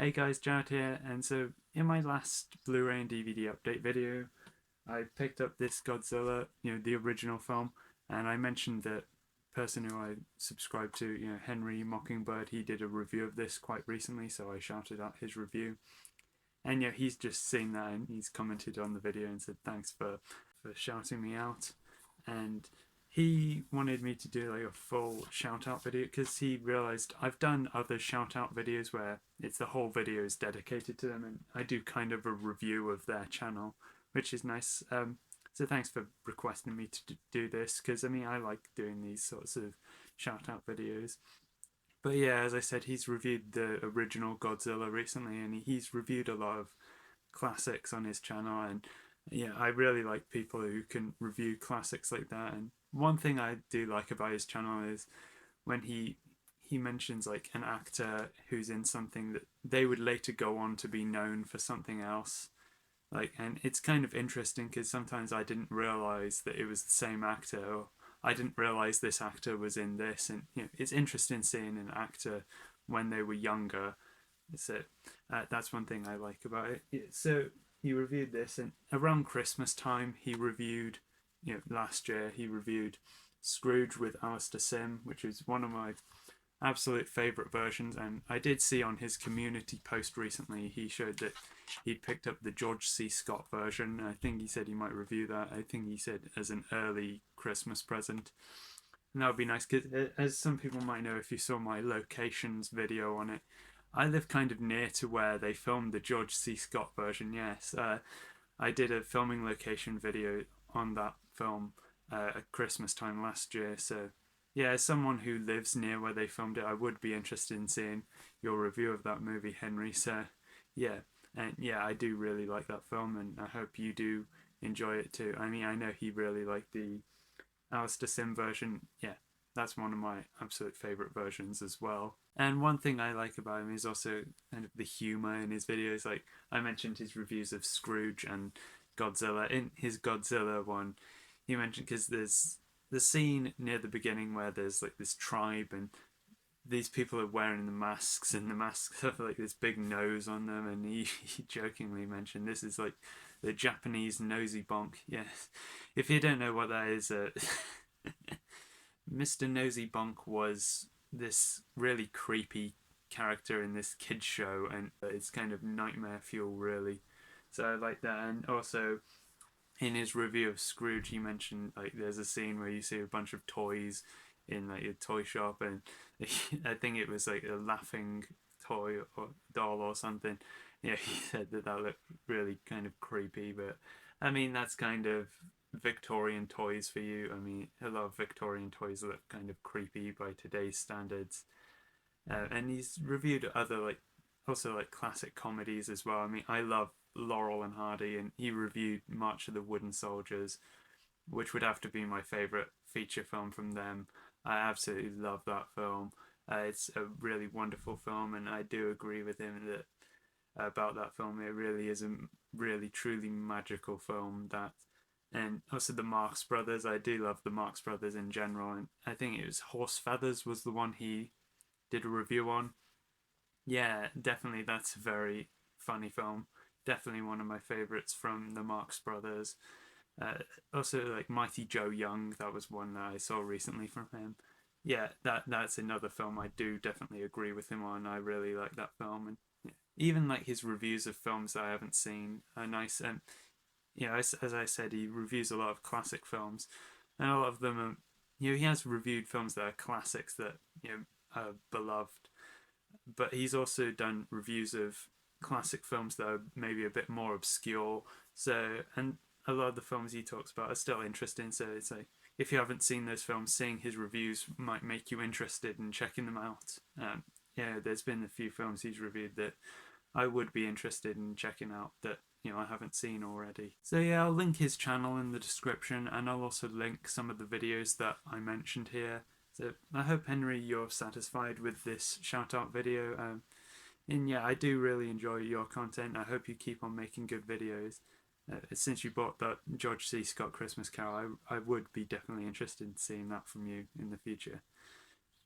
Hey guys, Jared here, and so in my last Blu-ray and DVD update video, I picked up this Godzilla, the original film, and I mentioned that person who I subscribe to, Henry Mockingbird, he did a review of this quite recently, so I shouted out his review. And he's just seen that and he's commented on the video and said thanks for shouting me out. And he wanted me to do like a full shout out video because he realized I've done other shout out videos where it's the whole video is dedicated to them, and I do kind of a review of their channel, which is nice. So thanks for requesting me to do this because I like doing these sorts of shout out videos. But yeah, as I said, he's reviewed the original Godzilla recently, and he's reviewed a lot of classics on his channel. And yeah, I really like people who can review classics like that. And one thing I do like about his channel is when he mentions like an actor who's in something that they would later go on to be known for something else. Like, and it's kind of interesting because sometimes I didn't realize that it was the same actor, or I didn't realize this actor was in this, and it's interesting seeing an actor when they were younger. So that's one thing I like about it. Yeah, so he reviewed this, and around Christmas time, he reviewed, last year he reviewed Scrooge with Alistair Sim, which is one of my absolute favorite versions. And I did see on his community post recently, he showed that he'd picked up the George C. Scott version. I think he said he might review that. I think he said as an early Christmas present. And that would be nice because, as some people might know, if you saw my locations video on it, I live kind of near to where they filmed the George C. Scott version. Yes, I did a filming location video on that film at Christmas time last year. So yeah, as someone who lives near where they filmed it, I would be interested in seeing your review of that movie, Henry. So yeah, and yeah, I do really like that film, and I hope you do enjoy it too. I know he really liked the Alistair Sim version. Yeah, that's one of my absolute favorite versions as well. And one thing I like about him is also kind of the humor in his videos. Like I mentioned his reviews of Scrooge and Godzilla. In his Godzilla one, he mentioned because there's the scene near the beginning where there's like this tribe and these people are wearing the masks, and the masks have like this big nose on them, and he jokingly mentioned this is like the Japanese nosy bonk. Yes, if you don't know what that is, Mr. Nosy Bonk was this really creepy character in this kids show, and it's kind of nightmare fuel, really. So I like that, and also in his review of Scrooge, he mentioned like there's a scene where you see a bunch of toys in like a toy shop, and I think it was like a laughing toy or doll or something. Yeah, he said that that looked really kind of creepy, but that's kind of Victorian toys for you. A lot of Victorian toys look kind of creepy by today's standards. And he's reviewed other like also like classic comedies as well. I love Laurel and Hardy, and he reviewed March of the Wooden Soldiers, which would have to be my favorite feature film from them. I absolutely love that film. It's a really wonderful film, and I do agree with him that about that film. It really is a really truly magical film. That, and also the Marx Brothers. I do love the Marx Brothers in general, and I think it was Horse Feathers was the one he did a review on. Yeah, definitely. That's a very funny film. Definitely one of my favorites from the Marx Brothers. Uh, Also, like Mighty Joe Young, that was one that I saw recently from him. Yeah, that's another film I do definitely agree with him on. I really like that film, and yeah, even like his reviews of films that I haven't seen are nice. And as I said, he reviews a lot of classic films, and a lot of them are. He has reviewed films that are classics that are beloved, but he's also done reviews of classic films that are maybe a bit more obscure. So, and a lot of the films he talks about are still interesting. So it's like if you haven't seen those films, seeing his reviews might make you interested in checking them out. Yeah, there's been a few films he's reviewed that I would be interested in checking out that I haven't seen already. So yeah, I'll link his channel in the description, and I'll also link some of the videos that I mentioned here. So I hope, Henry, you're satisfied with this shout out video. And yeah, I do really enjoy your content. I hope you keep on making good videos. Since you bought that George C. Scott Christmas Carol, I would be definitely interested in seeing that from you in the future.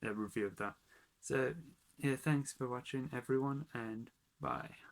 A review of that. So yeah, thanks for watching, everyone, and Bye.